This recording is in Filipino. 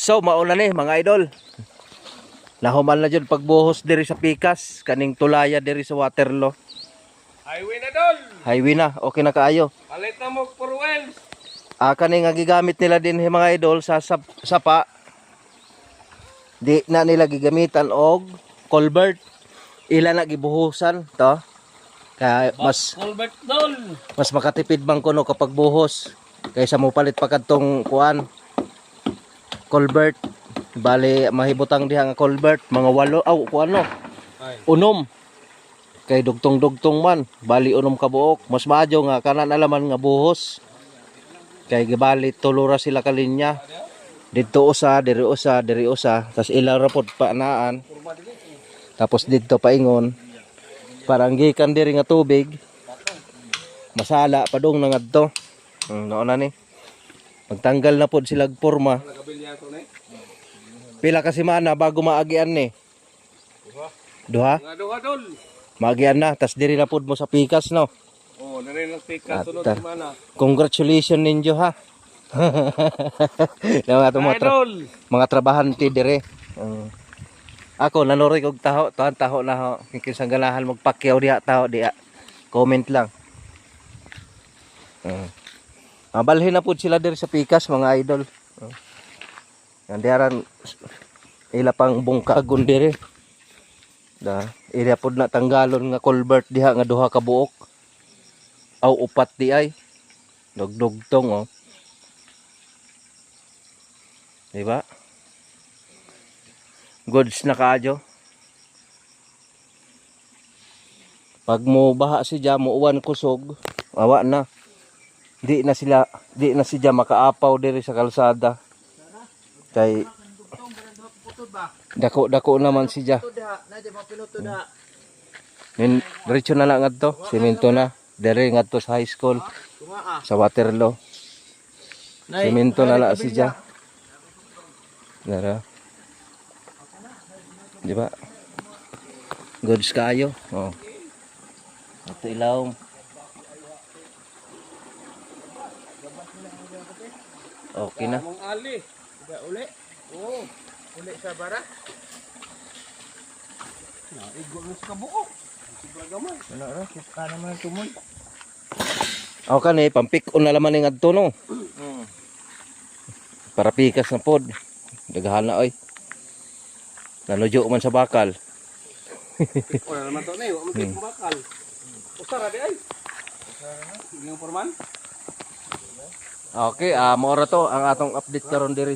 So mauna ni mga idol. Nahuman na dyan pagbuhos diri sa pikas, kaning tulaya diri sa Waterloo. Highway na dol. Highway na, okay na kaayo. Palit na mo for wells. Kaning nga gigamit nila din mga idol sa sapa. Di na nila gigamitan og culvert. Ila na gibuhusan to. Kaya Colbert dol. mas makatipid man kuno kapag buhos kaysa mo palit pa kadtong kuan culvert. Bali mahibutang diha nga culvert mga 8 kuan no. Unom. Kay dugtong-dugtong man, bali unom ka buok. Mas maadyo nga kanan alaman nga buhos. Kay gibali tulura sila kalinya. Dito usa, diri usa, diri usa, tas ilang ra pod paanaan. Tapos dito paingon. Parang gikan diri nga tubig. Masala padung na ngadto. Nauna ni. Magtanggal na pod sila og porma. Pila kasi mana bago maagian ni? Duha? Nga duha dol. Maagian na, tas diri na pod mo sa pikas no. Oh, nare lang pika sunod si mana. Congratulations ninyo ha. Mga trabahante dire. Ako nanoroy kog taho, taho na ho. Kinsang ganahan magpakyaw diha taho diha. Comment lang. Balhin na pud sila diri sa pikas mga idol. Nandiaran ila pang bungkagon diri. Ila pud na tanggalon nga culvert diha nga duha ka buok. Aw upat di ay. Dugdugtong oh. Diba? Goods na kaadyo. Pag mo baha siya mo uwan kusog, awa na. Di na siya makaapaw diri sa kalsada. Kay dako naman siya. Diretso na lang ngadto, semento na. Dere ngadto sa high school sa Waterloo. Semento na lang siya. Dara. Di ba? Goods kayo. Oh. Ito ilaw. Okay na. Mong ali. Uli. Oh, uli sa bara. Na igo na sa buok. Siguro gamay. Ano ra, kita naman ang tumoy. Ako kani pampik-on na laman ning adto no. Para pikas na pod. Daghan na oy. Nanujo man sa bakal. Wala naman to na, wa man bakal. Usara di ay. Usara na. Yung forman. Okay, mo ra to ang atong update karon diri